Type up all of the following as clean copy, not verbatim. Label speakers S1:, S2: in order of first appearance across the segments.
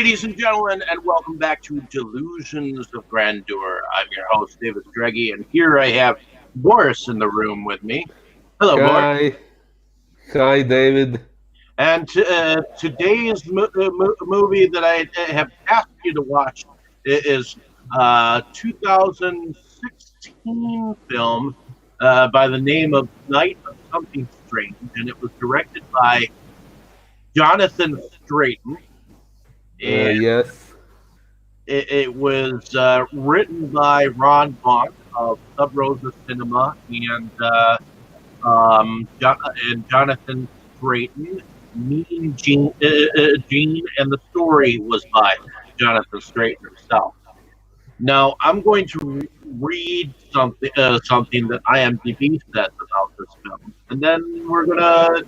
S1: Ladies and gentlemen, and welcome back to Delusions of Grandeur. I'm your host, David Dreggy, and here I have Boris in the room with me. Hello, Boris.
S2: Hi, hi, David.
S1: And today's movie that I have asked you to watch is 2016 film by the name of Night of Something Strange, and it was directed by Jonathan Straiton. And
S2: Yes,
S1: it was written by Ron Vaughn of Sub Rosa Cinema and Jonathan Straiton, Mean Gene, and the story was by Jonathan Straiton himself. Now I'm going to read something that IMDb says about this film, and then we're gonna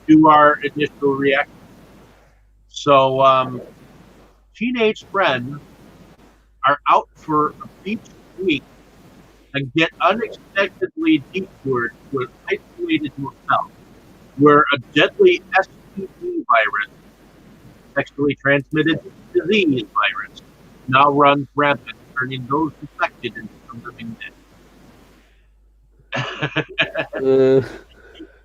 S1: do our initial reaction. So, teenage friends are out for a beach week and get unexpectedly detoured to an isolated motel where a deadly STD virus, sexually transmitted disease virus, now runs rampant, turning those infected into the living dead.
S2: uh,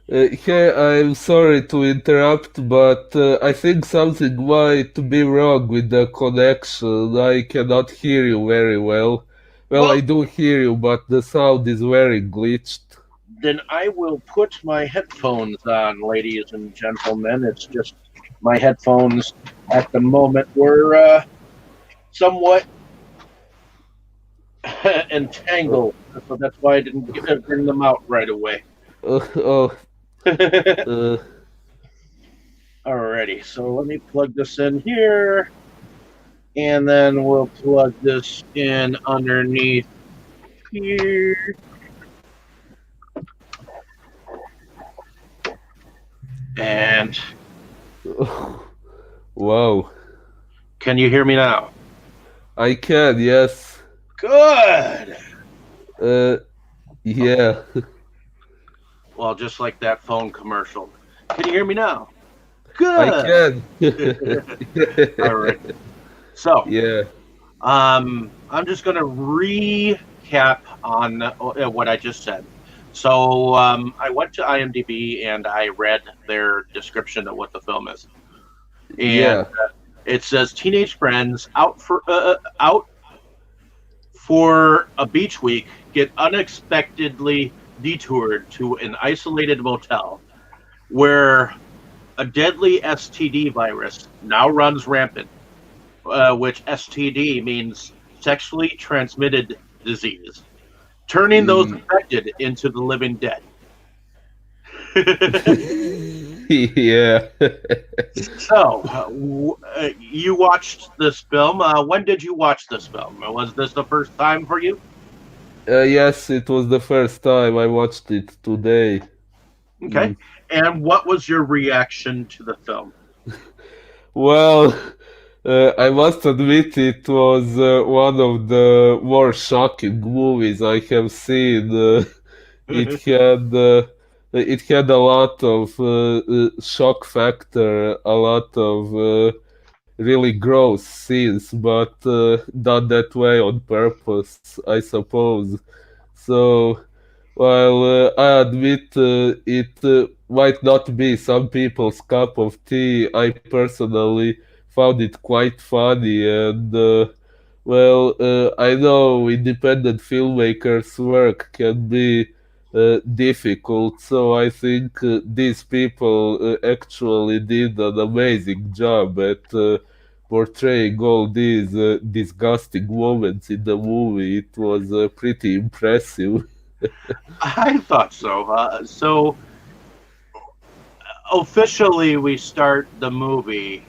S2: hey, I'm sorry to interrupt, but I think something might be wrong with the connection. I cannot hear you very well. Well,
S1: Well,
S2: I do hear you, but the sound is very glitched.
S1: then I will put my headphones on, ladies and gentlemen. It's just my headphones at the moment were somewhat entangled, so that's why I didn't bring them out right away.
S2: Oh, uh,
S1: Alrighty, so let me plug this in here, and then we'll plug this in underneath here. And
S2: wow.
S1: can you hear me now?
S2: I can, yes.
S1: Good!
S2: Uh, yeah.
S1: Well, just like that phone commercial. Can you hear me now?
S2: I
S1: Good!
S2: can.
S1: Alright, so
S2: Yeah.
S1: I'm just going to recap on what I just said. So, I went to IMDb and I read their description of what the film is, and
S2: Yeah.
S1: it says teenage friends out for a beach week get unexpectedly detoured to an isolated motel where a deadly STD virus now runs rampant, which STD means sexually transmitted disease, turning those
S2: E-
S1: infected into the living dead.
S2: yeah.
S1: So, you watched this film. When did you watch this film? Was this the first time for you?
S2: Yes, it was the first time I watched it today.
S1: Okay.
S2: Mm.
S1: And what was your reaction to the film?
S2: Well, I must admit it was one of the more shocking movies I have seen. It had it had a lot of shock factor, a lot of really gross scenes, but done that way on purpose, I suppose. So, while I admit it might not be some people's cup of tea, I personally found it quite funny. And, I know independent filmmakers' work can be difficult, so I think these people actually did an amazing job at portraying all these disgusting moments in the movie. It was pretty impressive.
S1: I thought so. So officially, we start the movie,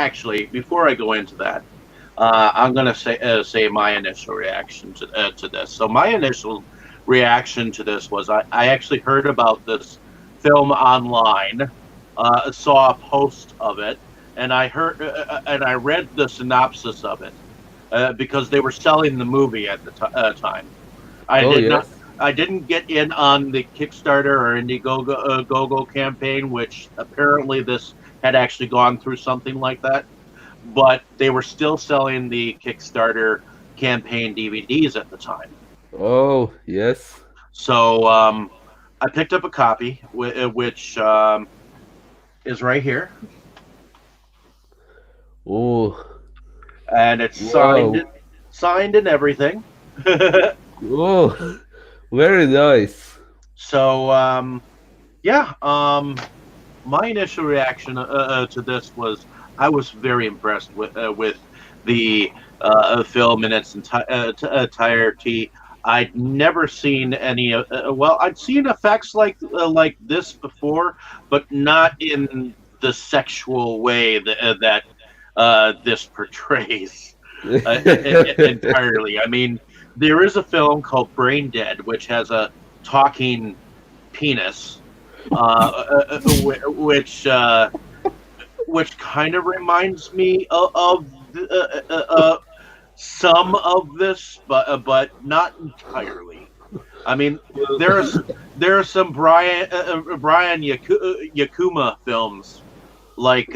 S1: actually, before I go into that, I'm going to say my initial reaction to this. So my initial reaction to this was I actually heard about this film online, saw a post of it, and and I read the synopsis of it because they were selling the movie at the time. I
S2: Oh,
S1: did not.
S2: yes.
S1: I didn't get in on the Kickstarter or Indiegogo campaign, which apparently this had actually gone through something like that, but they were still selling the Kickstarter campaign DVDs at the time.
S2: Oh, yes.
S1: So I picked up a copy, which is right here,
S2: Oh,
S1: and it's
S2: wow.
S1: signed and everything.
S2: Oh, very nice.
S1: So yeah, my initial reaction to this was I was very impressed with the film in its entirety. I'd never seen any. Well, I'd seen effects like this before, but not in the sexual way that this portrays entirely. I mean, there is a film called Brain Dead, which has a talking penis, which kind of reminds me of some of this, but not entirely. I mean, there's there are some Brian Yakuma films like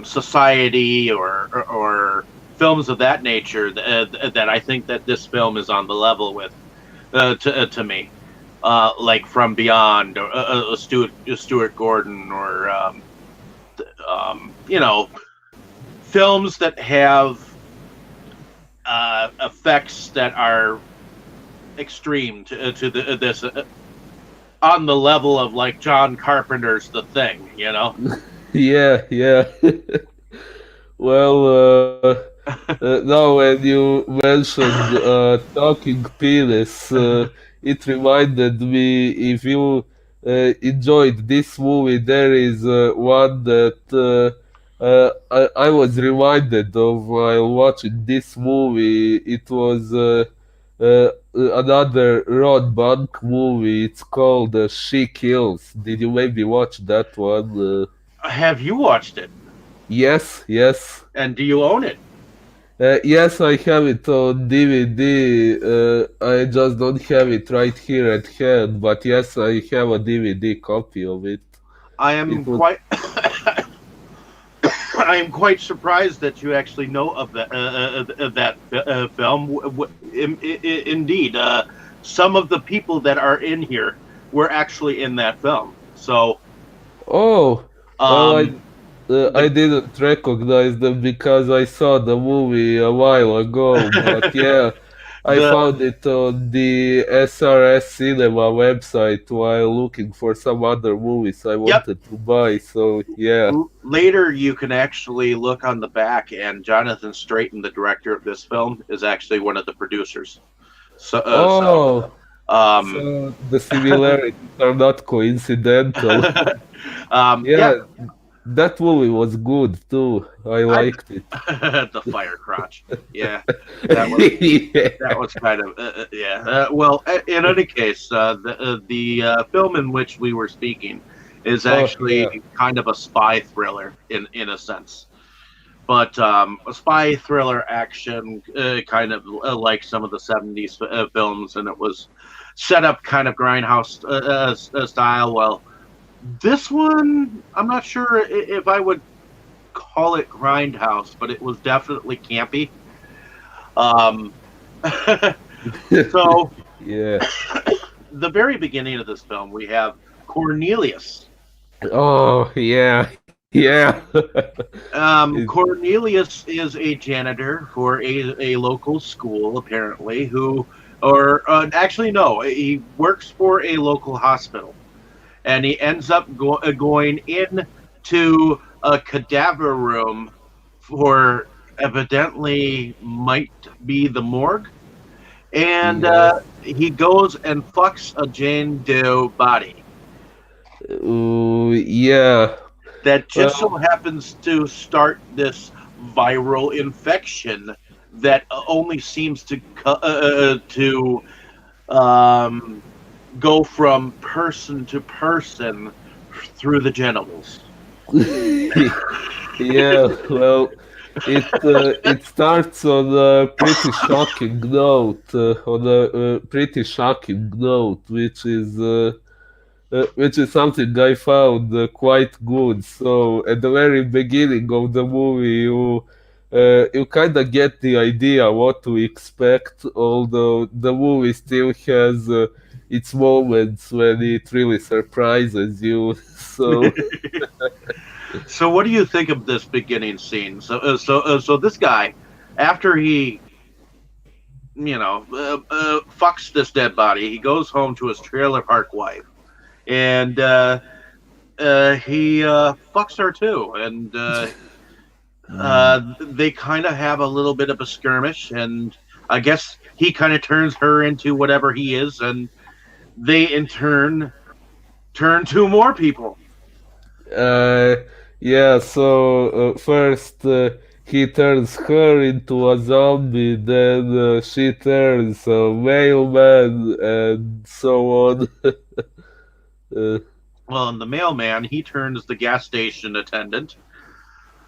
S1: Society or films of that nature that I think that this film is on the level with to me. Like From Beyond, or Stuart Gordon, or you know, films that have effects that are extreme to this on the level of like John Carpenter's The Thing. You know,
S2: Yeah, yeah. Well, now when you mentioned talking penis, it reminded me if you enjoyed this movie, there is one that I was reminded of while watching this movie. It was another Ron Bank movie. It's called She Kills. Did you maybe watch that one?
S1: have you watched it,
S2: Yes, yes.
S1: and do you own it?
S2: Yes, I have it on DVD. I just don't have it right here at hand, but yes, I have a DVD copy of it.
S1: I
S2: It
S1: am
S2: was,
S1: quite I am quite surprised that you actually know of that film. Indeed, some of the people that are in here were actually in that film. So,
S2: oh, well,
S1: um,
S2: I
S1: the
S2: didn't recognize them because I saw the movie a while ago, but yeah, I
S1: the
S2: found it on the SRS Cinema website while looking for some other movies I
S1: yep.
S2: wanted to buy, so yeah.
S1: Later, you can actually look on the back, and Jonathan Straiton, the director of this film, is actually one of the producers. So
S2: Oh,
S1: um,
S2: so the similarities are not coincidental.
S1: yeah,
S2: Yeah, that movie was good too. I
S1: I
S2: liked it.
S1: the fire crotch. Yeah, that was that
S2: Yeah.
S1: was kind of yeah. Well, in any case, the film in which we were speaking is
S2: Oh yeah.
S1: actually kind of a spy thriller in a sense, but a spy thriller action, kind of like some of the '70s films, and it was set up kind of grindhouse style. Well, this one, I'm not sure if I would call it grindhouse, but it was definitely campy. Um, so
S2: Yeah.
S1: the very beginning of this film, we have Cornelius.
S2: Oh yeah. Yeah. It,
S1: Cornelius is a janitor for a local school, apparently, or actually, no, he works for a local hospital. And he ends up going in to a cadaver room for evidently might be the morgue. And
S2: yes.
S1: he goes and fucks a Jane Doe body
S2: Yeah.
S1: that just so
S2: Well,
S1: happens to start this viral infection that only seems to um, go from person to person through the genitals.
S2: yeah. Well, it starts on a pretty shocking note. On a pretty shocking note, which is which is something I found quite good. So at the very beginning of the movie, you kind of get the idea what to expect, although the movie still has its moments when it really surprises you. So
S1: So, what do you think of this beginning scene? So this guy, after he, fucks this dead body, he goes home to his trailer park wife, and he fucks her too, and they kind of have a little bit of a skirmish, and I guess he kind of turns her into whatever he is, and they in turn turn to more people.
S2: Uh, yeah, so first he turns her into a zombie, then she turns a mailman, and so on. uh,
S1: Well, and the mailman, he turns the gas station attendant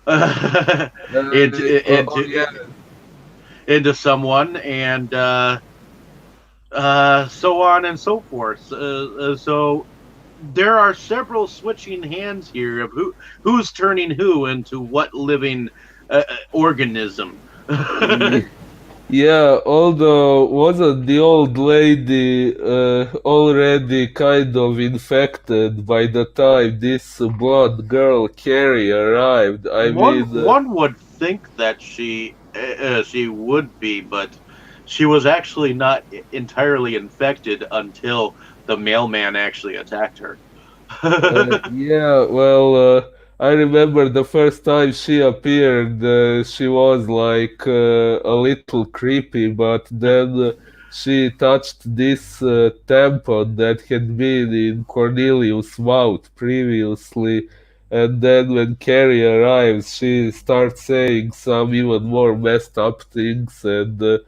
S2: oh
S1: into
S2: yeah,
S1: into someone, and so on and so forth. So there are several switching hands here of who's turning who into what living organism.
S2: Ye- yeah. Although wasn't the old lady already kind of infected by the time this blonde girl Carrie arrived? I
S1: one
S2: mean.
S1: one would think that she would be, but she was actually not entirely infected until the mailman actually attacked her.
S2: Yeah, well, I remember the first time she appeared, she was like a little creepy, but then she touched this tampon that had been in Cornelius' mouth previously, and then when Carrie arrives, she starts saying some even more messed up things and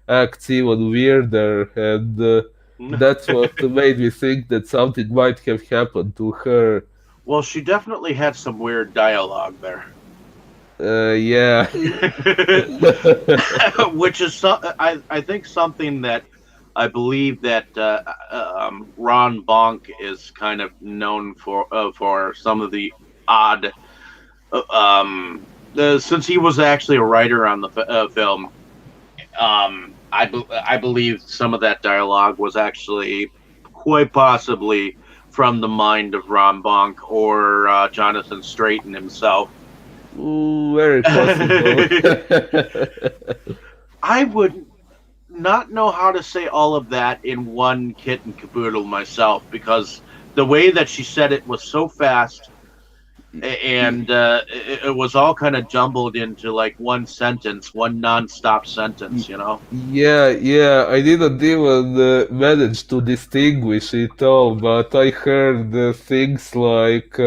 S2: acts even weirder, and that's what made me think that something might have happened to her.
S1: Well, she definitely had some weird dialogue there.
S2: Yeah.
S1: Which is I think something that I believe that Ron Bonk is kind of known for some of the odd since he was actually a writer on the film. I believe some of that dialogue was actually quite possibly from the mind of Ron Bonk or Jonathan Straiton himself.
S2: Ooh, very possible.
S1: I would not know how to say all of that in one kit and caboodle myself because the way that she said it was so fast and it was all kind of jumbled into like one sentence, one nonstop sentence, you know?
S2: Yeah, yeah, I didn't even manage to distinguish it all, but I heard things like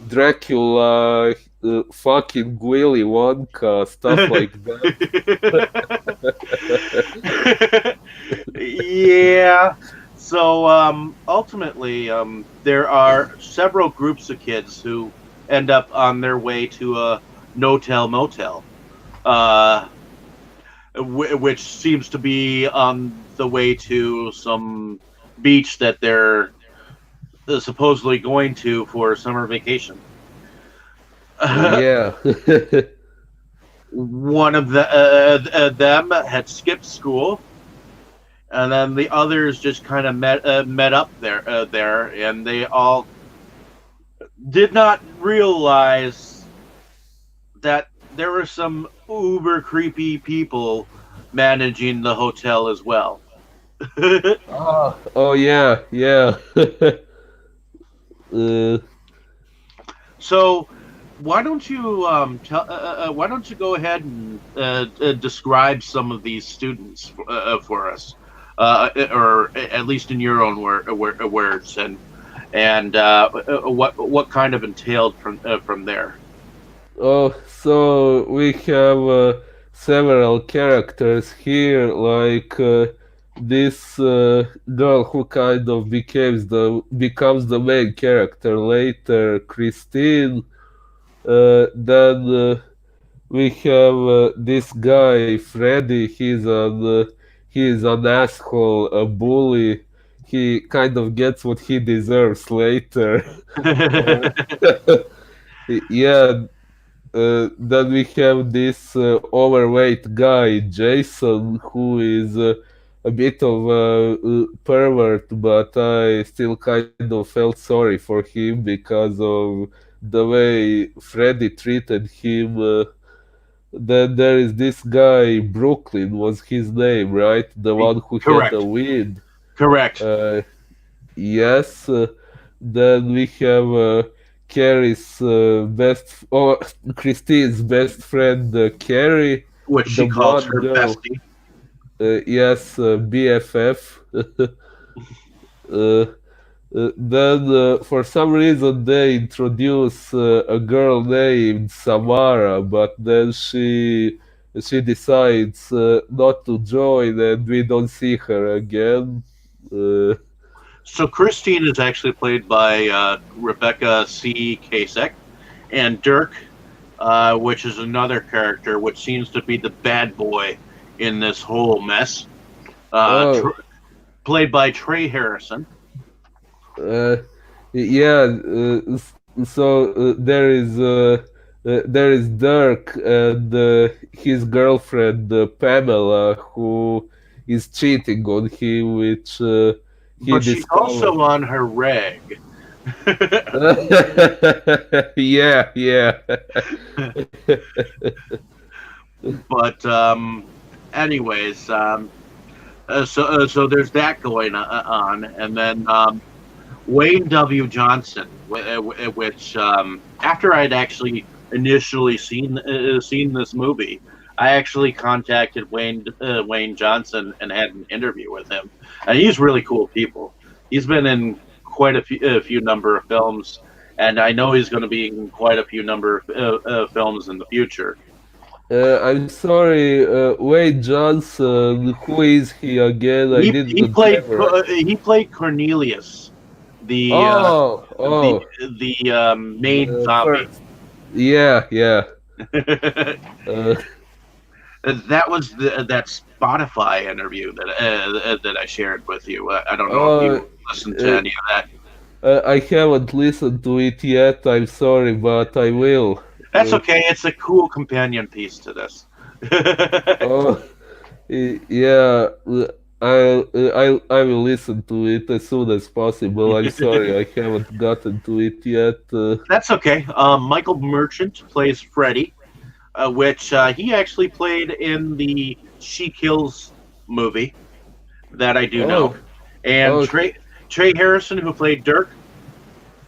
S2: Dracula, fucking Willy Wonka, stuff like
S1: Yeah. So ultimately, there are several groups of kids who end up on their way to a no-tell motel, uh, which seems to be on the way to some beach that they're supposedly going to for summer vacation.
S2: Yeah.
S1: One of them had skipped school, and then the others just kind of met up there, and they all did not realize that there were some uber creepy people managing the hotel as well.
S2: Oh yeah, yeah. uh,
S1: So why don't you go ahead and describe some of these students for us, or at least in your own words, and what kind of entailed from there.
S2: oh, so we have several characters here, like this girl who kind of becomes the main character later, Christine. Then we have this guy Freddy. He is an asshole, a bully. he kind of gets what he deserves later. Uh, yeah, then we have this overweight guy, Jason, who is a bit of a pervert, but I still kind of felt sorry for him because of the way Freddy treated him. Then there is this guy, Brooklyn was his name, right? The one who had the
S1: Correct.
S2: weed.
S1: Correct.
S2: Uh, yes. Then we have Carrie's Christine's best friend, Carrie,
S1: What
S2: the
S1: she calls
S2: blonde
S1: her
S2: girl.
S1: bestie.
S2: Yes, BFF. uh, then, for some reason, they introduce a girl named Samara, but then she decides not to join, and we don't see her again. Uh,
S1: So Christine is actually played by Rebecca C. Kasich, and Dirk, which is another character, which seems to be the bad boy in this whole mess, uh,
S2: oh,
S1: tr- played by Trey Harrison.
S2: Uh, yeah, so there is Dirk and his girlfriend Pamela who is cheating on him, which he
S1: But she's
S2: discovers.
S1: also on her reg.
S2: Yeah, yeah.
S1: But anyways, so there's that going on, and then Wayne W. Johnson, which after I'd actually initially seen this movie, I actually contacted Wayne Johnson and had an interview with him, and he's really cool people. He's been in quite a few number of films, and I know he's going to be in quite a few number of films in the future.
S2: I'm sorry, Wade Johnson. Who is he again? I didn't memorize.
S1: He played Cornelius, the
S2: Oh,
S1: the
S2: oh,
S1: main
S2: the
S1: zombie.
S2: first. Yeah, yeah.
S1: That
S2: Uh,
S1: was that Spotify interview that I shared with you. I don't know if
S2: uh,
S1: you listened to
S2: uh,
S1: any of that.
S2: I haven't listened to it yet. I'm sorry, but I will.
S1: That's
S2: Uh,
S1: okay. It's a cool companion piece to this.
S2: oh, yeah. I will listen to it as soon as possible. I'm sorry, I haven't gotten to it yet.
S1: That's okay. Michael Merchant plays Freddy, which he actually played in the She Kills movie that I do know.
S2: Oh,
S1: And
S2: oh,
S1: Trey Harrison, who played Dirk,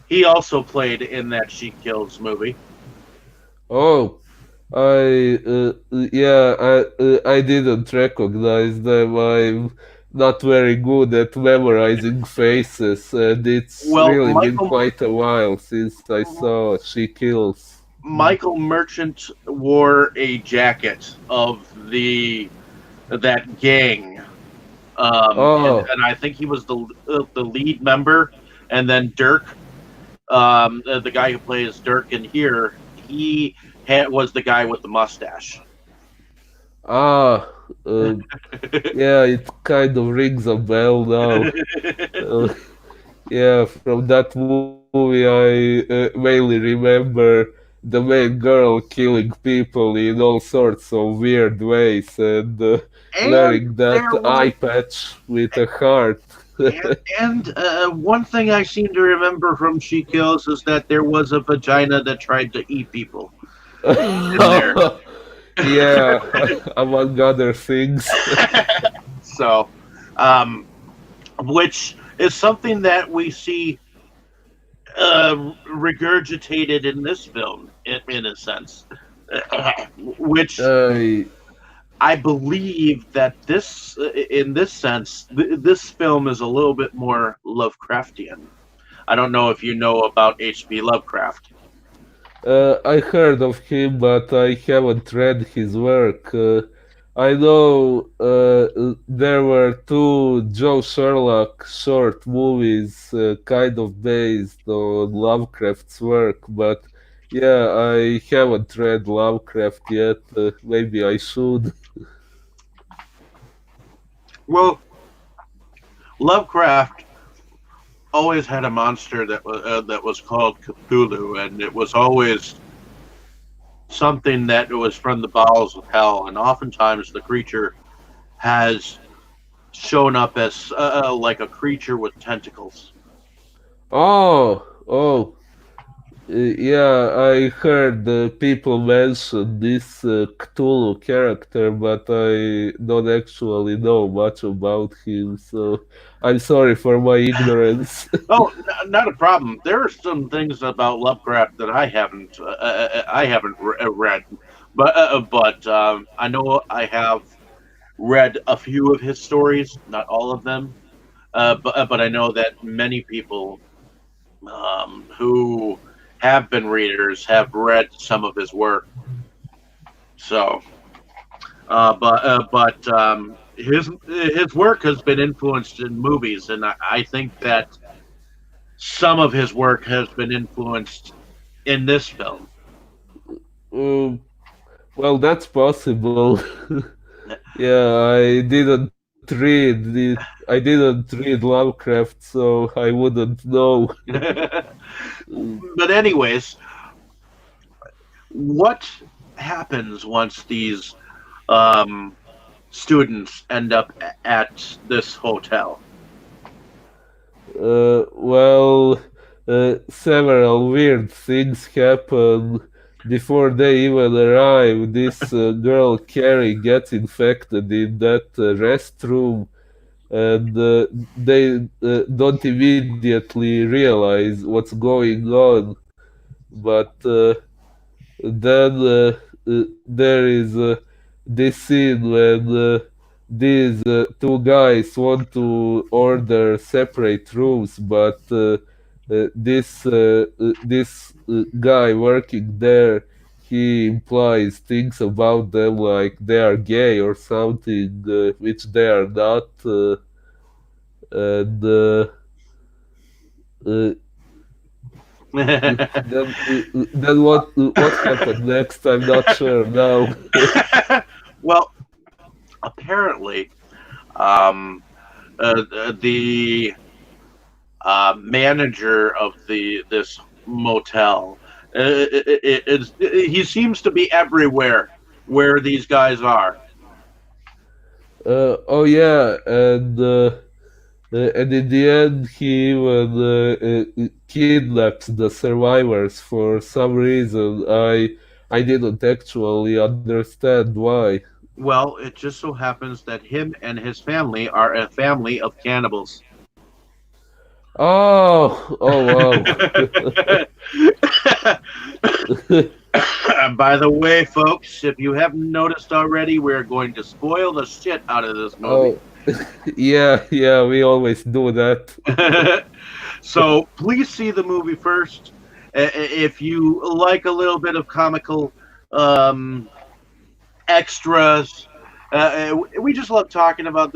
S1: he also played in that She Kills movie.
S2: oh. Yeah, I didn't recognize them. I'm not very good at memorizing faces, and it's
S1: Well,
S2: really been quite a while since I saw She Kills.
S1: Michael Merchant wore a jacket of that gang,
S2: Oh,
S1: and I think he was the lead member. And then Dirk, the guy who plays Dirk in here, was the guy with the mustache.
S2: ah, uh, yeah, it kind of rings a bell now. Uh, yeah, from that movie, I mainly remember the main girl killing people in all sorts of weird ways and
S1: And
S2: wearing that
S1: there was
S2: eye patch with a heart.
S1: and one thing I seem to remember from She Kills is that there was a vagina that tried to eat people in there.
S2: Yeah, among other things.
S1: So, um, which is something that we see regurgitated in this film, in a sense, which
S2: Uh,
S1: I believe that in this sense, this film is a little bit more Lovecraftian. I don't know if you know about H.P. Lovecraft.
S2: I heard of him, but I haven't read his work. I know there were two Joe Sherlock short movies kind of based on Lovecraft's work, but yeah, I haven't read Lovecraft yet. Maybe I should.
S1: Well, Lovecraft. always had a monster that was called Cthulhu, and it was always something that was from the bowels of hell. And oftentimes, the creature has shown up as like a creature with tentacles.
S2: Oh, yeah, I heard people mention this Cthulhu character, but I don't actually know much about him, so I'm sorry for my ignorance.
S1: Oh, not a problem. There are some things about Lovecraft that I haven't read, but I know I have read a few of his stories, not all of them. But I know that many people who have been readers have read some of his work. So, but his work has been influenced in movies, and I think that some of his work has been influenced in this film.
S2: Um, well, that's possible. Yeah, I didn't read Lovecraft, so I wouldn't know.
S1: But anyways, what happens once these um, students end up at this hotel?
S2: Well, several weird things happen before they even arrive. This girl Carrie gets infected in that restroom, and they don't immediately realize what's going on. But then there is this scene when these two guys want to order separate rooms, but this guy working there, he implies things about them like they are gay or something, which they are not, and uh, then what happened next? I'm not sure now.
S1: Well, apparently, um, the manager of the this motel he seems to be everywhere where these guys are.
S2: Oh yeah, and in the end, he even kidnaps the survivors for some reason. I didn't actually understand why.
S1: Well, it just so happens that him and his family are a family of cannibals.
S2: Oh wow.
S1: By the way, folks, if you haven't noticed already, we're going to spoil the shit out of this movie.
S2: Oh yeah, we always do that.
S1: So please see the movie first. If you like a little bit of comical um, extras, we just love talking about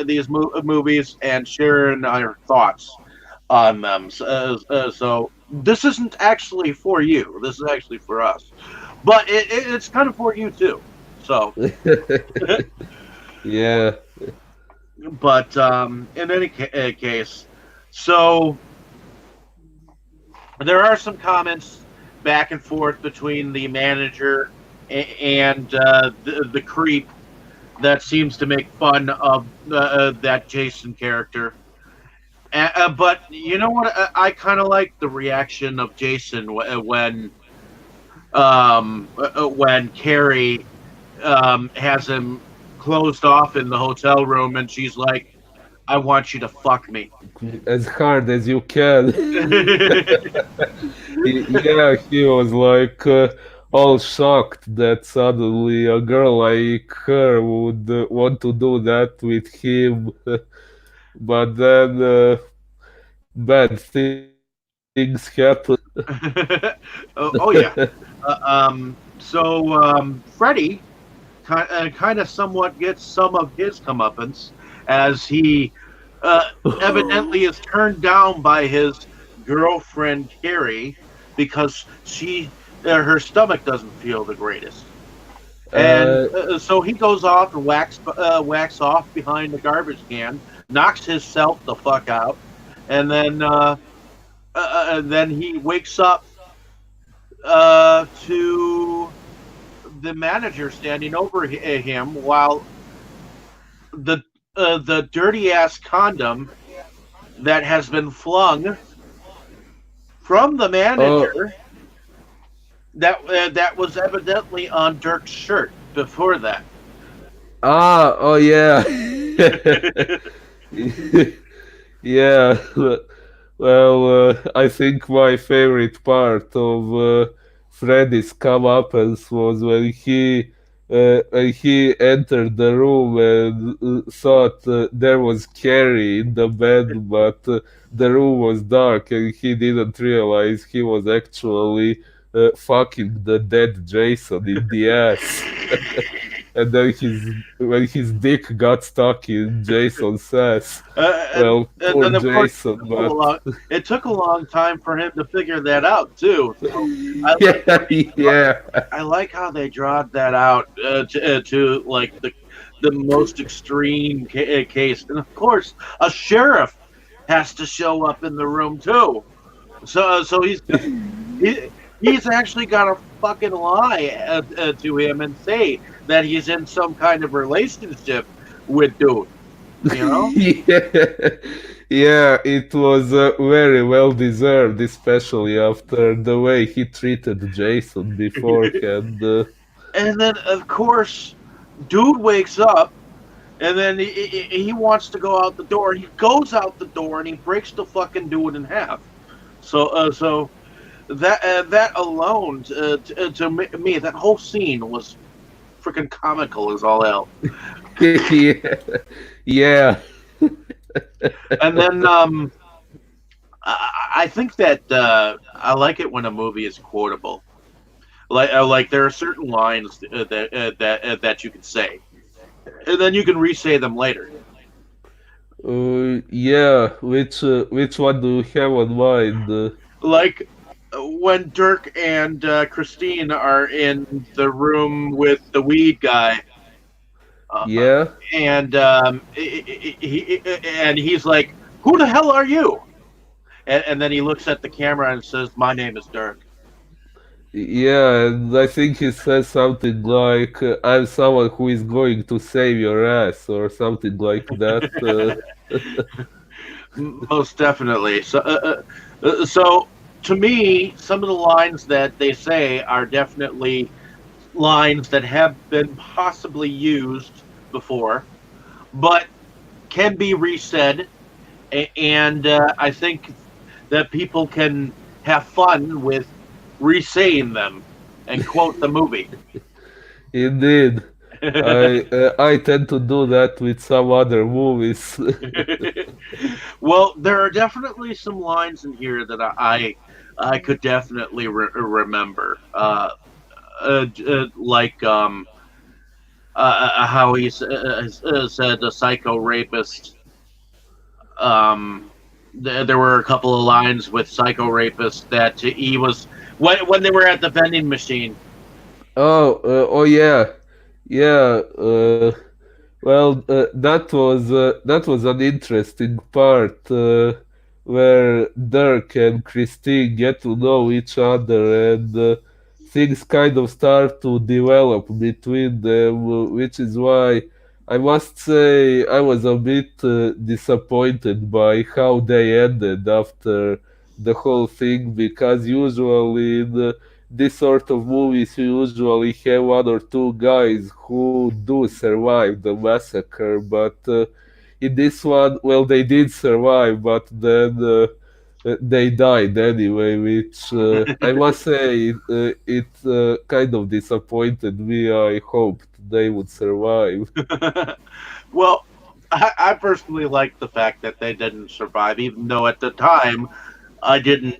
S1: these movies and sharing our thoughts on them. So this isn't actually for you. This is actually for us, but it's kind of for you too. So,
S2: Yeah.
S1: but in any case, so there are some comments back and forth between the manager and the creep that seems to make fun of that Jason character. But you know what? I kind of like the reaction of Jason when Carrie has him closed off in the hotel room, and she's like, "I want you to fuck me."
S2: As hard as you can. Yeah, he was like all shocked that suddenly a girl like her would want to do that with him. But then bad things happen.
S1: Oh yeah. So Freddie kind of somewhat gets some of his comeuppance as he evidently is turned down by his girlfriend Carrie because her stomach doesn't feel the greatest, and
S2: uh,
S1: so he goes off and whacks off behind the garbage can, knocks himself the fuck out, and then he wakes up to the manager standing over him while the the dirty ass condom that has been flung from the
S2: Oh,
S1: manager that was evidently on Dirk's shirt before that.
S2: oh yeah. Yeah, well, I think my favorite part of Freddy's comeuppance was when he entered the room and thought there was Carrie in the bed, but the room was dark and he didn't realize he was actually fucking the dead Jason in the ass. And then when his dick got stuck in Jason's ass. Well,
S1: And
S2: poor
S1: then of course
S2: Jason, but
S1: it took a long time for him to figure that out too. So I like
S2: yeah, yeah,
S1: I like how they drawed that out to like the most extreme case, and of course a sheriff has to show up in the room too. So he, he's actually got to fucking lie to him and say that he's in some kind of relationship with dude. You know.
S2: yeah, yeah. It was very well deserved, especially after the way he treated Jason beforehand.
S1: And then of course, dude wakes up and then he wants to go out the door. He goes out the door and he breaks the fucking dude in half. So that alone to me that whole scene was freaking comical as all hell.
S2: Yeah, yeah,
S1: And then I think that I like it when a movie is quotable. Like there are certain lines that you can say, and then you can re-say them later.
S2: yeah. Which one do you have on mind?
S1: Like when Dirk and Christine are in the room with the weed guy, uh,
S2: Yeah.
S1: and and he's like, "Who the hell are you?" And then he looks at the camera and says, "My name is Dirk."
S2: Yeah, and I think he says something like, "I'm someone who is going to save your ass," or something like that.
S1: Most definitely. So to me, some of the lines that they say are definitely lines that have been possibly used before, but can be resaid, and I think that people can have fun with resaying them and quote the movie.
S2: Indeed, I tend to do that with some other movies.
S1: Well, there are definitely some lines in here that I could definitely remember, like how he said the psycho rapist. Um, there were a couple of lines with psycho rapist that he was when they were at the vending machine.
S2: Oh yeah, yeah. Well, that was an interesting part where Dirk and Christine get to know each other, and things kind of start to develop between them, which is why I must say I was a bit disappointed by how they ended after the whole thing, because usually in this sort of movies you usually have one or two guys who do survive the massacre, but in this one, well, they did survive, but then they died anyway, which I must say it kind of disappointed me. I hoped they would survive.
S1: Well, I personally like the fact that they didn't survive, even though at the time I didn't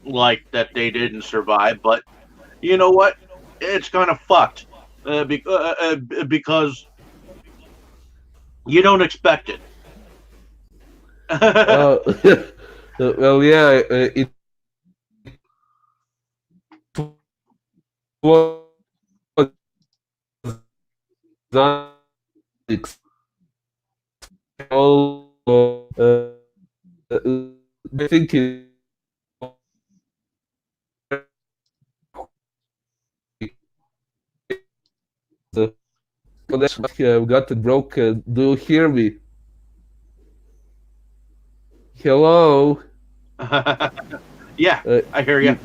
S1: like that they didn't survive. But you know what? It's kind of fucked because you don't expect it.
S2: Uh, well, yeah, it was unexpected. Also, I think it was very connection might have gotten broken. Do you hear me? Hello?
S1: Yeah, I hear you.
S2: You,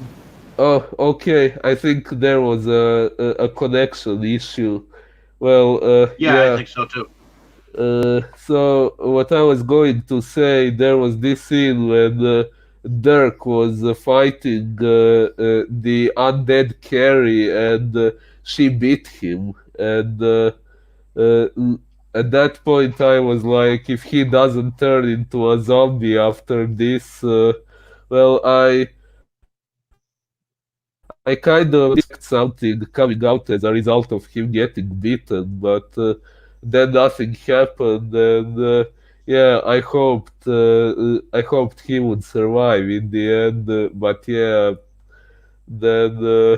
S2: oh, okay. I think there was a connection issue. Well,
S1: Yeah, I
S2: yeah.
S1: think so too.
S2: So what I was going to say, there was this scene when Dirk was fighting the undead Carrie, and she beat him. And uh, l- at that point, I was like, if he doesn't turn into a zombie after this, well, I kind of expect something coming out as a result of him getting beaten, but then nothing happened, and yeah, I hoped he would survive in the end, but yeah, then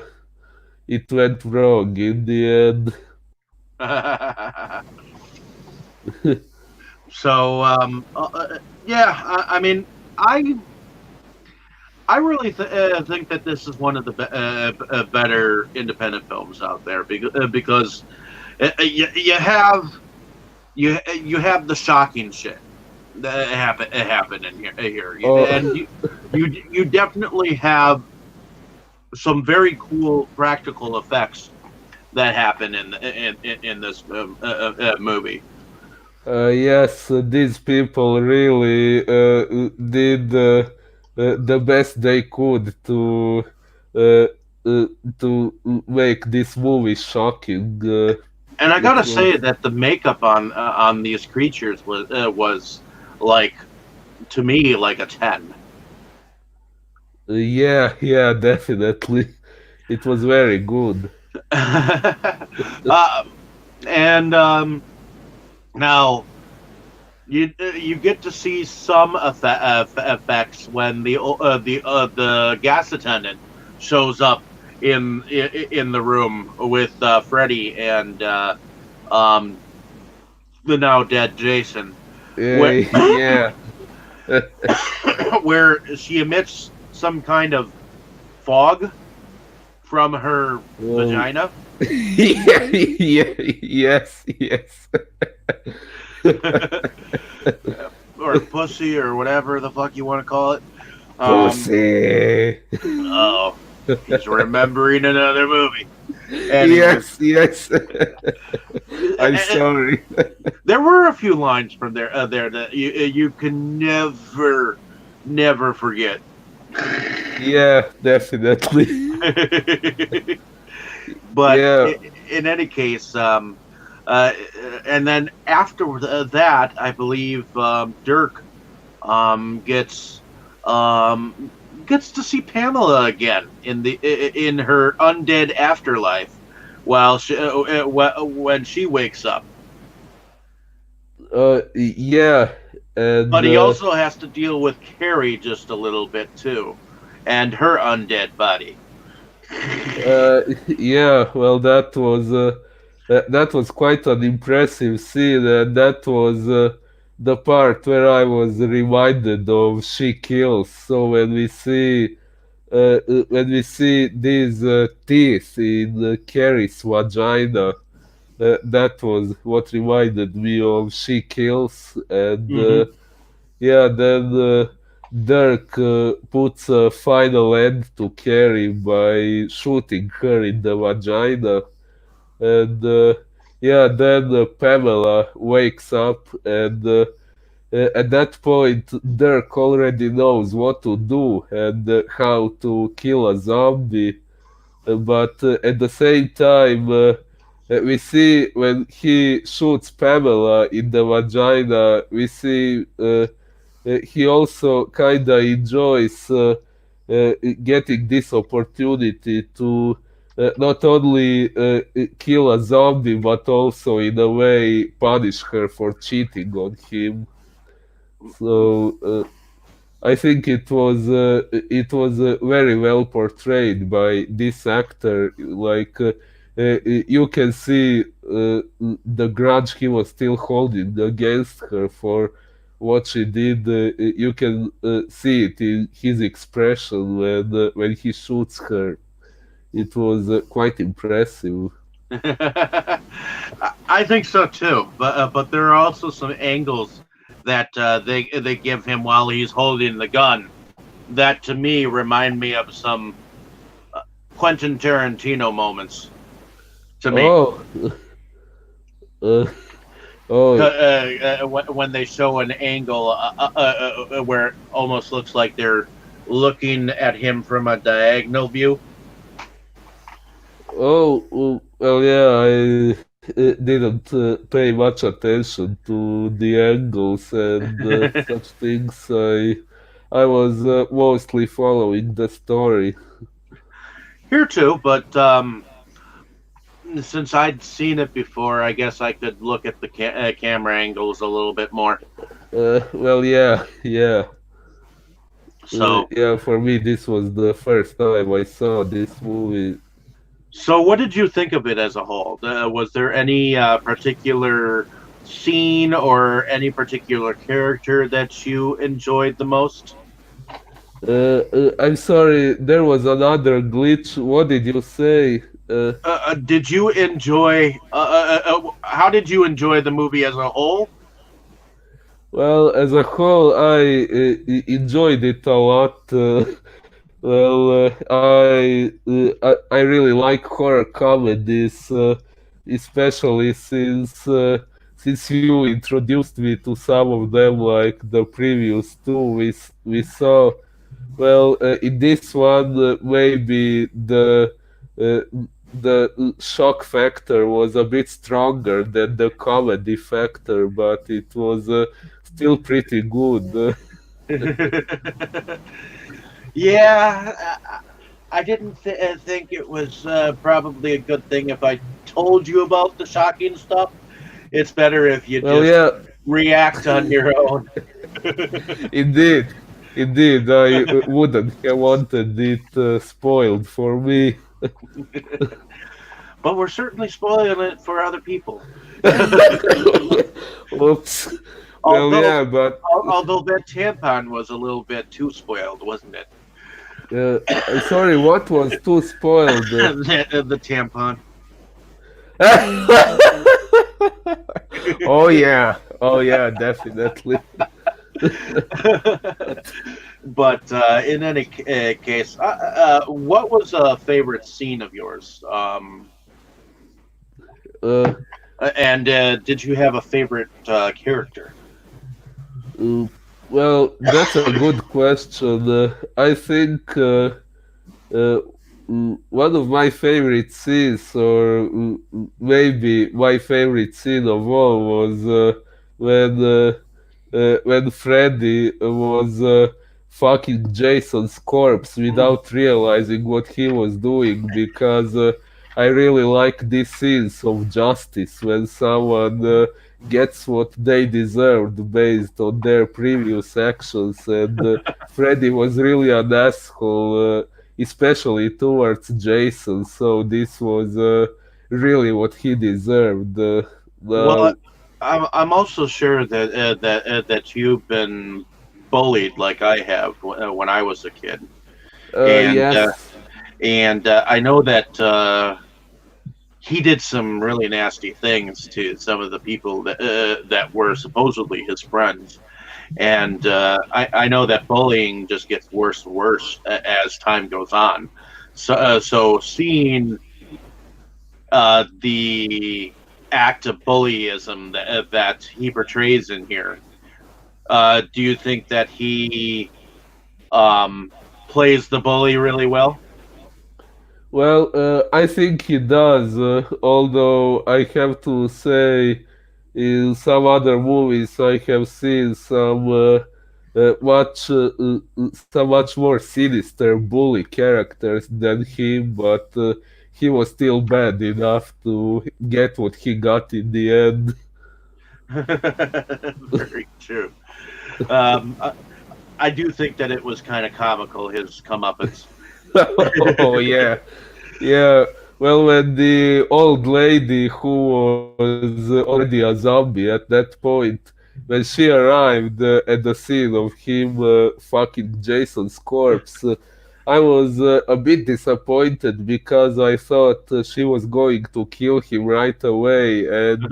S2: it went wrong in the end.
S1: So, yeah, I mean, I I really think that this is one of the better independent films out there because you have you have the shocking shit that happened in here,
S2: Oh,
S1: and you definitely have some very cool practical effects that happen in this movie.
S2: yes, these people really did the best they could uh, to make this movie shocking.
S1: And I
S2: It
S1: gotta
S2: was,
S1: say that the makeup on these creatures was like to me like a 10.
S2: yeah, yeah, definitely. It was very good.
S1: uh, and now you get to see some effects when the gas attendant shows up in the room with Freddy and um, the now dead Jason, where
S2: Yeah.
S1: where she emits some kind of fog from her
S2: Well,
S1: vagina.
S2: yeah, yeah, yes, yes.
S1: Or pussy or whatever the fuck you want to call it. Um,
S2: Pussy.
S1: oh, he's remembering another movie. Anyway,
S2: Yes, yes. I'm sorry.
S1: there were a few lines from there that you can never forget.
S2: Yeah, definitely.
S1: But
S2: Yeah.
S1: in any case, uh, and then after that, I believe Dirk gets um, gets to see Pamela again in her undead afterlife, while when she wakes up.
S2: Yeah, and
S1: But he also has to deal with Carrie just a little bit too, and her undead body.
S2: yeah, well, that was quite an impressive scene, and that was the part where I was reminded of She Kills. So when we see these teeth in Carrie's vagina, that was what reminded me of She Kills, and
S1: Hmm.
S2: yeah, then Dirk puts a final end to Carrie by shooting her in the vagina, and yeah, then Pamela wakes up, and at that point, Dirk already knows what to do and how to kill a zombie. But at the same time, we see when he shoots Pamela in the vagina, we see he also kind of enjoys getting this opportunity to not only kill a zombie, but also in a way punish her for cheating on him. So I think it was very well portrayed by this actor. Like you can see the grudge he was still holding against her for what she did. You can see it in his expression when he shoots her. It was quite impressive.
S1: I think so too, but there are also some angles that they give him while he's holding the gun that to me remind me of some Quentin Tarantino moments. To me,
S2: Oh, uh, oh,
S1: when they show an angle where it almost looks like they're looking at him from a diagonal view.
S2: well, yeah, I didn't pay much attention to the angles and such things. I was mostly following the story.
S1: Here too, but since I'd seen it before, I guess I could look at the camera angles a little bit more.
S2: Well, yeah, yeah,
S1: So,
S2: yeah. For me, this was the first time I saw this movie.
S1: what did you think of it as a whole? Was there any particular scene or any particular character that you enjoyed the most?
S2: I'm sorry, there was another glitch. What did you say?
S1: Did you enjoy? How did you enjoy the movie as a whole?
S2: Well, as a whole, I enjoyed it a lot. I really like horror comedies, especially since you introduced me to some of them, like the previous two we saw. Well, in this one, maybe uh, the shock factor was a bit stronger than the comedy factor, but it was still pretty good.
S1: Yeah, I didn't think it was probably a good thing if I told you about the shocking stuff. It's better if you
S2: Well,
S1: just
S2: yeah,
S1: react on your own.
S2: indeed, indeed, I wouldn't have wanted it spoiled for me.
S1: But we're certainly spoiling it for other people.
S2: Oops. Well,
S1: although,
S2: yeah, but
S1: although that tampon was a little bit too spoiled, wasn't it?
S2: sorry, what was too spoiled?
S1: The tampon.
S2: Oh yeah, definitely.
S1: But in any case, what was a favorite scene of yours?
S2: Uh,
S1: And did you have a favorite character?
S2: uh, well, that's a good question. I think one of my favorite scenes, or maybe my favorite scene of all, was when when Freddy was fucking Jason's corpse without realizing what he was doing, because I really like these scenes of justice when someone gets what they deserved based on their previous actions, and Freddy was really an asshole, especially towards Jason, so this was really what he deserved.
S1: Well,
S2: Now,
S1: I'm also sure that you've been bullied like I have when I was a kid, and
S2: yes.
S1: I know that he did some really nasty things to some of the people that were supposedly his friends, and I know that bullying just gets worse and worse as time goes on. So seeing the act of bullyism that he portrays in here, do you think that he um, plays the bully really well?
S2: Well, I think he does, although I have to say, in some other movies, I have seen some much more sinister bully characters than him, but he was still bad enough to get what he got in the end.
S1: Very true. Um, I do think that it was kind of comical, his comeuppance.
S2: Oh yeah, yeah. Well, when the old lady who was already a zombie at that point when she arrived at the scene of him fucking Jason's corpse, I was a bit disappointed because I thought she was going to kill him right away, and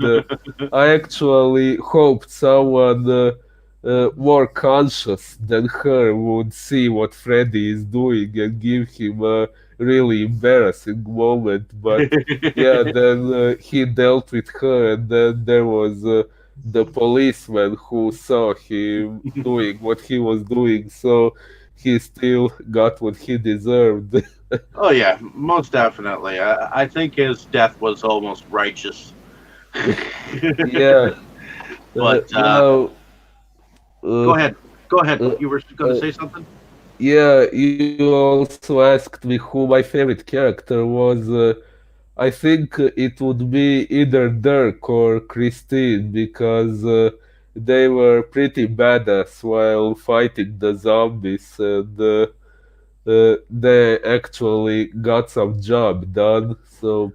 S2: I actually hoped someone more conscious than her would see what Freddy is doing and give him a really embarrassing moment. But yeah, then he dealt with her, and then there was the policeman who saw him doing what he was doing, so he still got what he deserved.
S1: Oh yeah, most definitely. I think his death was almost righteous.
S2: Yeah.
S1: But
S2: Now,
S1: go
S2: uh,
S1: ahead. Go ahead.
S2: uh,
S1: You were going to
S2: uh,
S1: say something?
S2: yeah, you also asked me who my favorite character was. I think it would be either Dirk or Christine because they were pretty badass while fighting the zombies, and they actually got some job done. So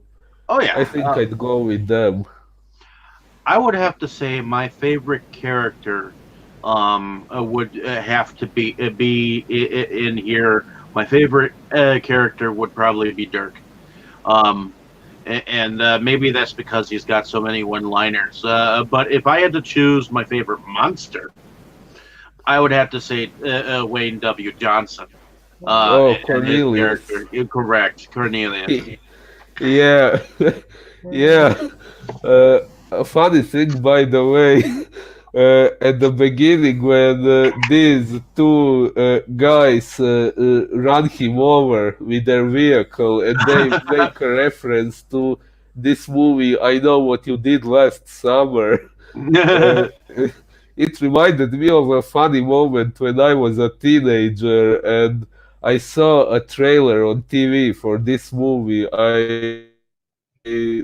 S1: Oh
S2: I
S1: yeah.
S2: think I'd go with them.
S1: I would have to say my favorite character would have to be in here. My favorite character would probably be Dirk. Um, and maybe that's because he's got so many one-liners. But if I had to choose my favorite monster, I would have to say Wayne W. Johnson
S2: Oh,
S1: and his
S2: Cornelius.
S1: character. Correct, Cornelius.
S2: Yeah, yeah. A funny thing, by the way, at the beginning when these two guys run him over with their vehicle and they make a reference to this movie, I Know What You Did Last Summer. Uh, it reminded me of a funny moment when I was a teenager and I saw a trailer on TV for this movie. I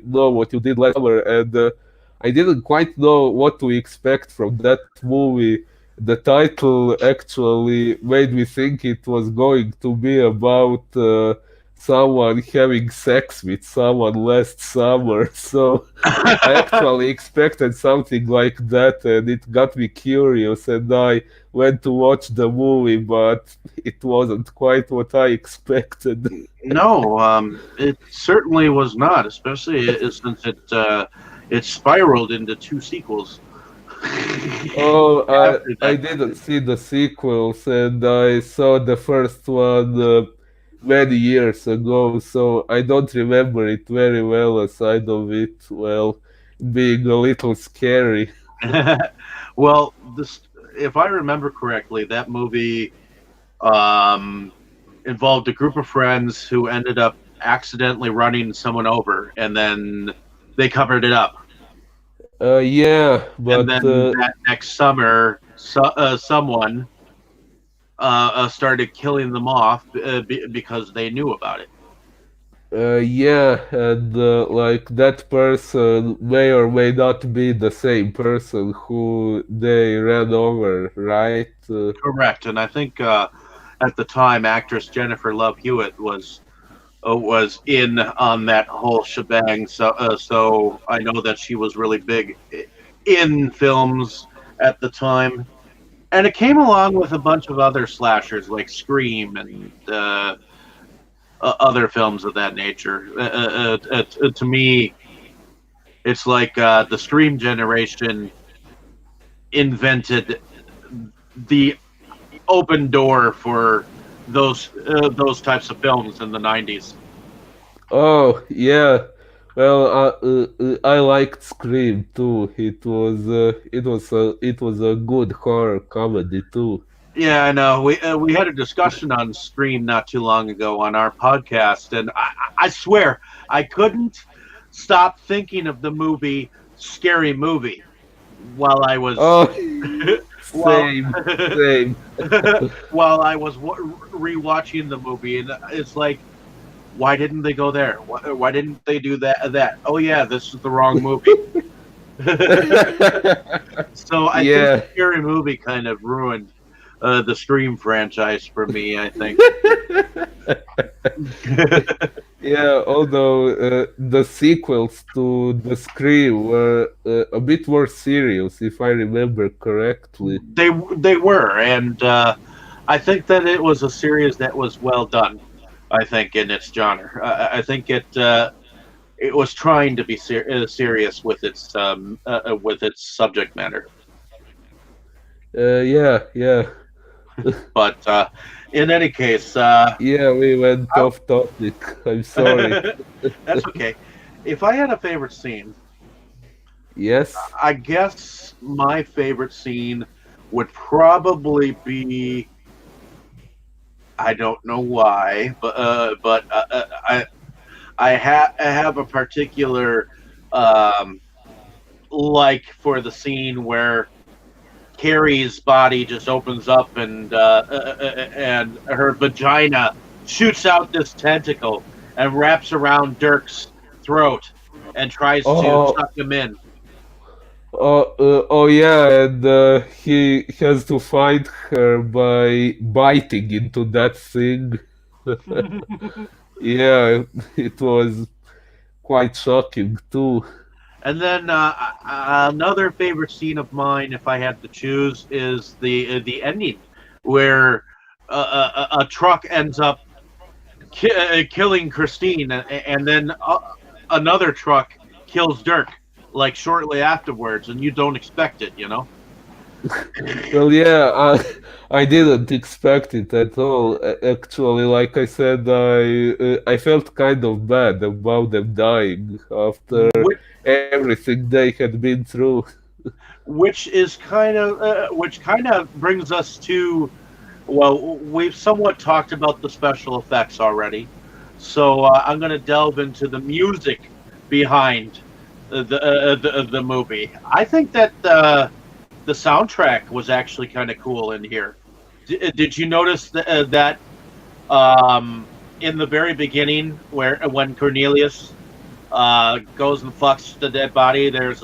S2: Know What You Did Last Summer, and I didn't quite know what to expect from that movie. The title actually made me think it was going to be about someone having sex with someone last summer. So I actually expected something like that, and it got me curious, and I went to watch the movie, but it wasn't quite what I expected.
S1: No, it certainly was not, especially since it spiraled into two sequels
S2: Oh,
S1: after
S2: I
S1: that.
S2: didn't see the sequels, and I saw the first one many years ago, so I don't remember it very well aside of it, well, being a little scary.
S1: Well, this, if I remember correctly, that movie um, involved a group of friends who ended up accidentally running someone over, and then they covered it up.
S2: Yeah,
S1: And
S2: but
S1: then that next summer, someone started killing them off because they knew about it.
S2: yeah, and like that person may or may not be the same person who they ran over, right?
S1: Correct, and I think at the time, actress Jennifer Love Hewitt was in on that whole shebang. So I know that she was really big in films at the time, and it came along with a bunch of other slashers like Scream and other films of that nature. To me, it's like the Scream generation invented the open door for those types of films in the 90s.
S2: Oh, yeah. Well, I liked Scream too. It was a good horror comedy too.
S1: Yeah, I know. We had a discussion on Scream not too long ago on our podcast, and I swear I couldn't stop thinking of the movie Scary Movie while I was
S2: Oh,
S1: while
S2: same, same.
S1: while I was rewatching the movie, and it's like, why didn't they go there? Why didn't they do that? Oh yeah, this is the wrong movie. So I think
S2: Yeah,
S1: Scary Movie kind of ruined the Scream franchise for me. I think.
S2: Yeah, although the sequels to The Scream were a bit more serious, if I remember correctly.
S1: They were, and I think that it was a series that was well done. I think in its genre, I think it was trying to be serious with its subject matter.
S2: Yeah, yeah,
S1: But in any case,
S2: yeah, we went off topic. I'm sorry.
S1: that's okay. If I had a favorite scene,
S2: Yes?
S1: I guess my favorite scene would probably be, I don't know why, I have a particular um, like for the scene where Carrie's body just opens up and her vagina shoots out this tentacle and wraps around Dirk's throat and tries to
S2: Oh,
S1: suck him in.
S2: oh yeah, and he has to find her by biting into that thing. Yeah, it was quite shocking too.
S1: And then another favorite scene of mine, if I had to choose, is the ending, where a truck ends up killing Christine, and then another truck kills Dirk, like shortly afterwards, and you don't expect it, you know.
S2: Well, yeah, I didn't expect it at all. Actually, like I said, I felt kind of bad about them dying after
S1: Which,
S2: everything they had been through.
S1: which kind of brings us to, well, we've somewhat talked about the special effects already, so I'm going to delve into the music behind the movie. I think that the soundtrack was actually kind of cool in here. Did you notice that in the very beginning, where when Cornelius goes and fucks the dead body, there's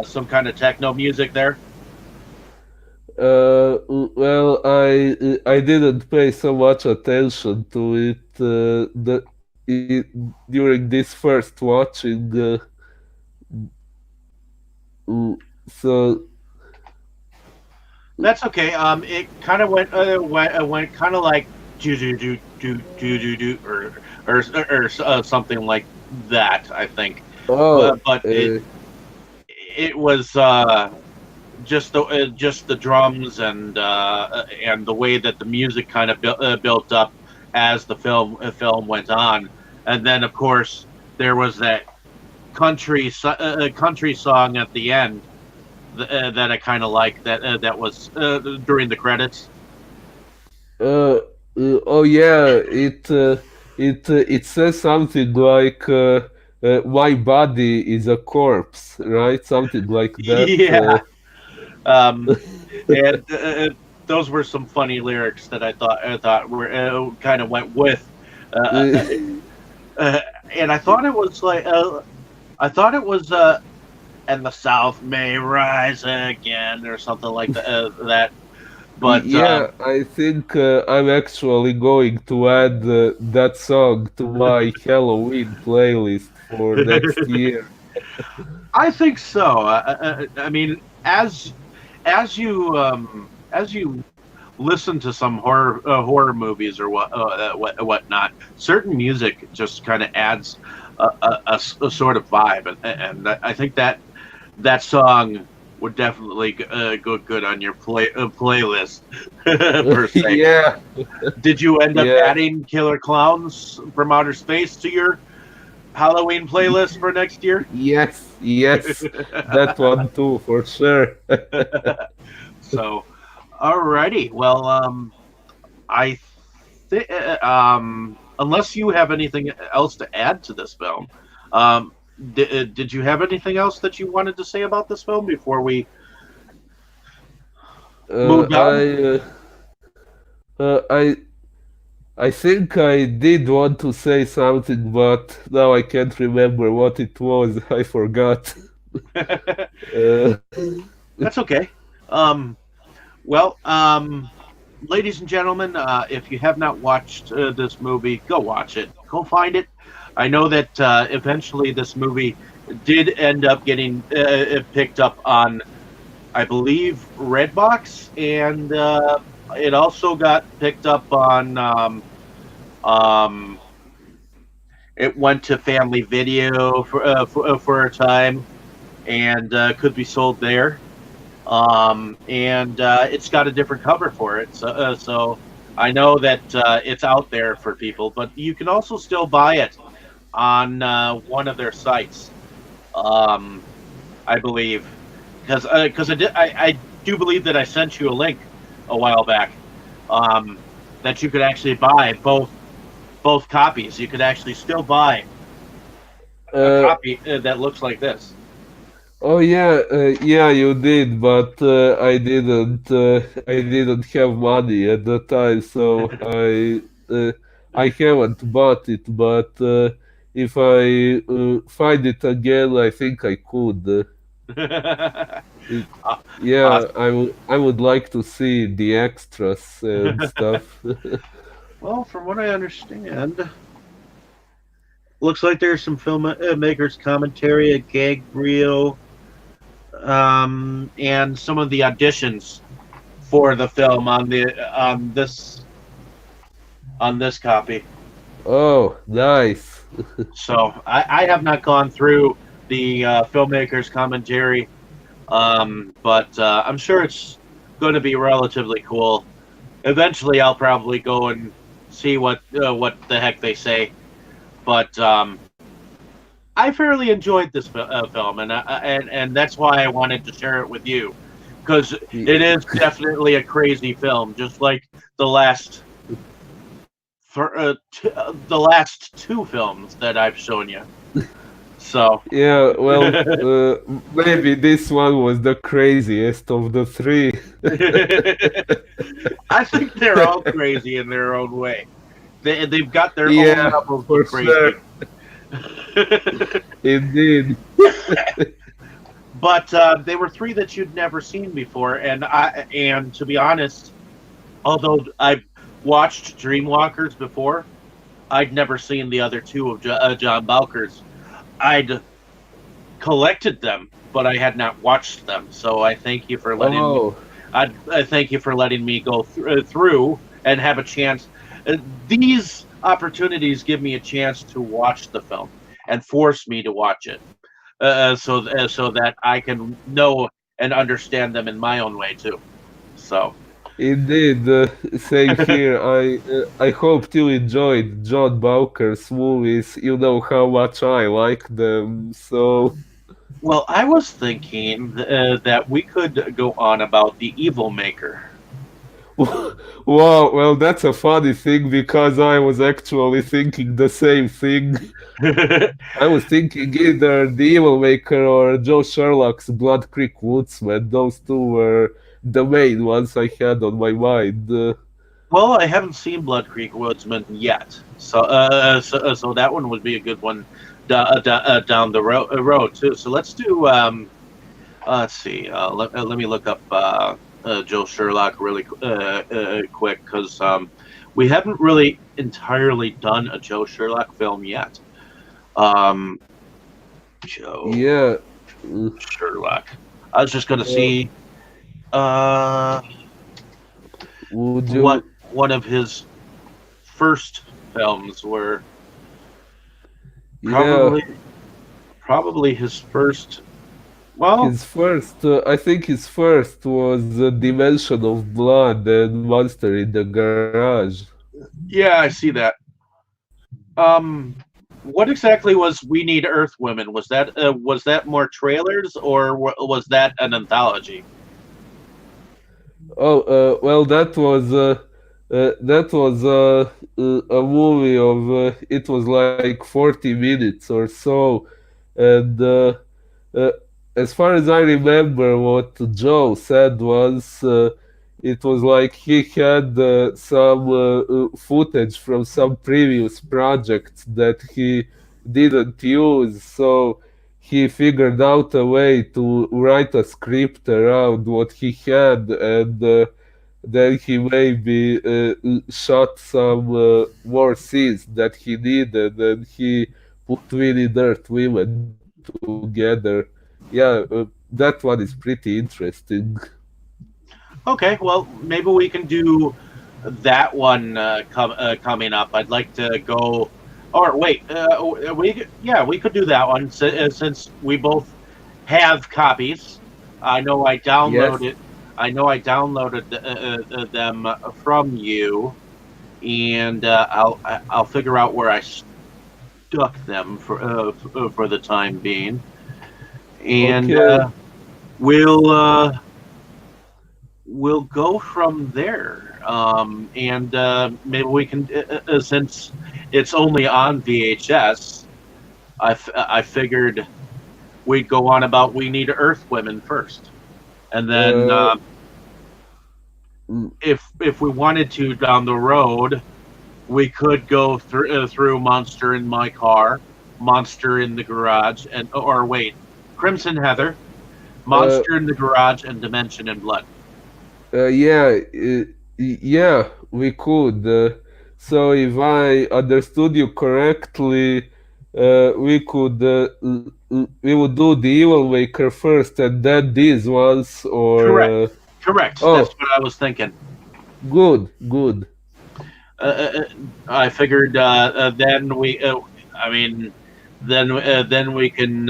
S1: some kind of techno music there.
S2: Well, I didn't pay so much attention to it, during this first watching. So
S1: That's okay. It kind of went kind of like do do do do do do do or something like that. I think,
S2: oh,
S1: but it was just the drums and the way that the music kind of built up as the film went on, and then of course there was that country song at the end that I kind of like that was during the credits.
S2: Uh, oh yeah, it says something like "My body is a corpse," right? Something like that.
S1: Yeah, um, and those were some funny lyrics that I thought were kind of went with, uh, uh, uh, and I thought it was I thought it was and the South may rise again or something like that. But
S2: Yeah, I think I'm actually going to add that song to my Halloween playlist for next year.
S1: I think so. I mean, as you listen to some horror movies or whatnot, certain music just kind of adds a sort of vibe, and I think that that song would definitely go good on your playlist per se.
S2: Yeah,
S1: Did you end up
S2: yeah,
S1: adding Killer Clowns from Outer Space to your Halloween playlist for next year?
S2: yes, yes, that one too, for sure.
S1: So, alrighty. Well, I think unless you have anything else to add to this film, um, did you have anything else that you wanted to say about this film before we moved on?
S2: I, uh, I, I think I did want to say something, but now I can't remember what it was. I forgot. Uh,
S1: That's okay. Um, well, ladies and gentlemen, if you have not watched this movie, go watch it. Go find it. I know that eventually this movie did end up getting picked up on, I believe, Redbox, and it also got picked up on. Um, it went to Family Video for a time, and could be sold there. And it's got a different cover for it. So I know that it's out there for people, but you can also still buy it on one of their sites, um, I believe, because I do believe that I sent you a link a while back, um, that you could actually buy both copies. You could actually still buy a
S2: Uh,
S1: copy that looks like this.
S2: oh yeah, yeah, you did, but I didn't have money at the time, so I haven't bought it. But if I find it again, I think I could. It,
S1: Uh,
S2: yeah, I would like to see the extras and stuff.
S1: well, from what I understand, looks like there's some filmmakers commentary, a gag reel, and some of the auditions for the film on this copy.
S2: Oh, nice.
S1: So I have not gone through the filmmakers commentary, but I'm sure it's going to be relatively cool. Eventually, I'll probably go and see what the heck they say. But I fairly enjoyed this film, and that's why I wanted to share it with you, because it is definitely a crazy film, just like the last the last two films that I've shown you. So
S2: Yeah, well, maybe this one was the craziest of the three.
S1: I think they're all crazy in their own way. They've got their own
S2: Yeah,
S1: levels of
S2: for sure.
S1: crazy.
S2: Indeed.
S1: But they were three that you'd never seen before, and to be honest, although I've watched Dreamwalkers before, I'd never seen the other two of John Balker's. I'd collected them, but I had not watched them. So I thank you for letting me.
S2: Oh,
S1: I thank you for letting me go through and have a chance. These opportunities give me a chance to watch the film and force me to watch it, so that I can know and understand them in my own way too. So
S2: indeed. Same here. I hope you enjoyed John Bowker's movies. You know how much I like them. So,
S1: well, I was thinking that we could go on about the Evil Maker.
S2: wow. Well, that's a funny thing because I was actually thinking the same thing. I was thinking either The Evil Maker or Joe Sherlock's Blood Creek Woodsman. Those two were the main ones I had on my mind.
S1: Well, I haven't seen Blood Creek Woodsman yet, so that one would be a good one down the road too. So let's do. Let's see. Let me look up Joe Sherlock really quick, because we haven't really entirely done a Joe Sherlock film yet. Um, Joe
S2: Yeah. uh,
S1: Sherlock. I was just gonna
S2: uh,
S1: see uh,
S2: would
S1: what
S2: you?
S1: one of his first films were.
S2: Yeah.
S1: Probably, probably his first. Well,
S2: I think his first was Dimension of Blood and Monster in the Garage.
S1: yeah, I see that. Um, what exactly was "We Need Earth Women"? Was that more trailers, or was that an anthology?
S2: Oh, well, that was a movie of it was like 40 minutes or so, and uh, as far as I remember, what Joe said was it was like he had some footage from some previous projects that he didn't use, so he figured out a way to write a script around what he had, and then he maybe shot some more scenes that he needed, and he put really dirt women together. Yeah, that one is pretty interesting.
S1: Okay, well, maybe we can do that one coming up. I'd like to go. Or wait, we could do that one since we both have copies. I know I
S2: Yes.
S1: downloaded. I know I downloaded them from you, and I'll figure out where I stuck them for the time being, and
S2: Okay.
S1: we'll we'll go from there. And maybe we can, since it's only on VHS, I figured we'd go on about We Need Earth Women first, and then
S2: Uh, mm,
S1: if we wanted to down the road, we could go through Monster in My Car, Monster in the Garage, and or wait, Crimson Heather,
S2: uh,
S1: Monster in the Garage, and Dimension in Blood.
S2: yeah, yeah, we could. So if I understood you correctly, we could we would do the Evil Maker first, and then these ones, or
S1: Correct. Correct. That's
S2: oh,
S1: what I was thinking.
S2: good, good.
S1: I figured then I mean, then we can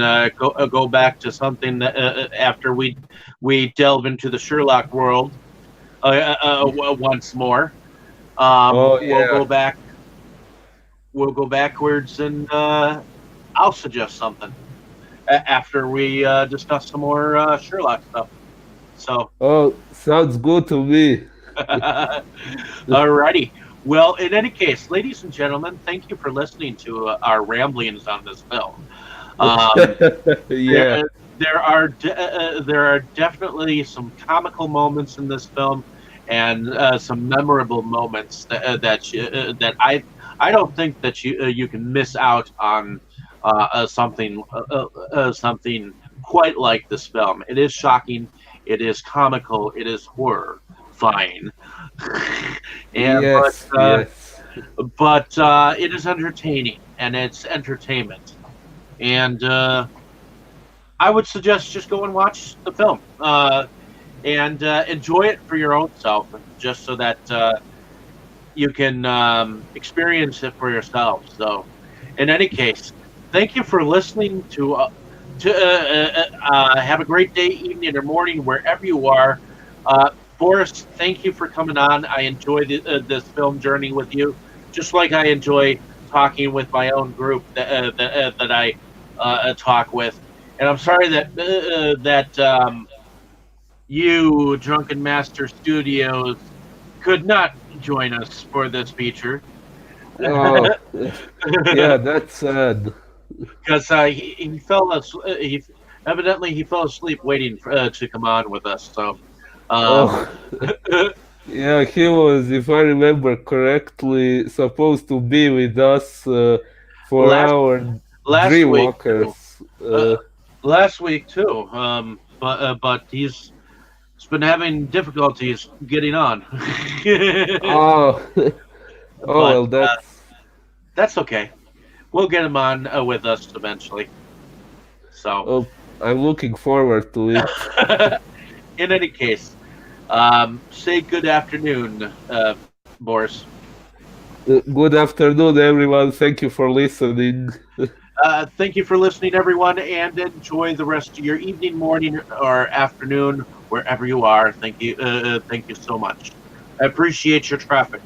S1: go back to something that, after we delve into the Sherlock world once more.
S2: Oh
S1: We'll
S2: yeah,
S1: go back. We'll go backwards, and I'll suggest something after we discuss some more Sherlock stuff. So,
S2: oh, sounds good to me.
S1: alrighty. Well, in any case, ladies and gentlemen, thank you for listening to our ramblings on this film. Um,
S2: Yeah,
S1: there, there are definitely some comical moments in this film, and some memorable moments that I don't think that you can miss out on something quite like this film. It is shocking, it is comical, it is horrifying, and
S2: yes, yes.
S1: but it is entertaining and it's entertainment. And I would suggest just go and watch the film, and enjoy it for your own self, just so that you can experience it for yourself. So, in any case, thank you for listening to have a great day, evening, or morning wherever you are. Boris, thank you for coming on. I enjoyed this film journey with you, just like I enjoy talking with my own group that I talk with. And I'm sorry that you, Drunken Master Studios, could not join us for this feature
S2: Oh, yeah, that's sad.
S1: because he he evidently he fell asleep waiting to come on with us. So, um,
S2: Oh, yeah, he was, if I remember correctly, supposed to be with us for
S1: last
S2: our
S1: last week too.
S2: Dreamwalkers.
S1: Uh, last week too. But he's been having difficulties getting on.
S2: Oh, oh
S1: But
S2: well,
S1: that's okay. We'll get him on with us eventually. So,
S2: oh, I'm looking forward to it.
S1: in any case, say good afternoon, Boris.
S2: Good afternoon, everyone. Thank you for listening.
S1: Thank you for listening, everyone, and enjoy the rest of your evening, morning, or afternoon, wherever you are. Thank you so much. I appreciate your traffic.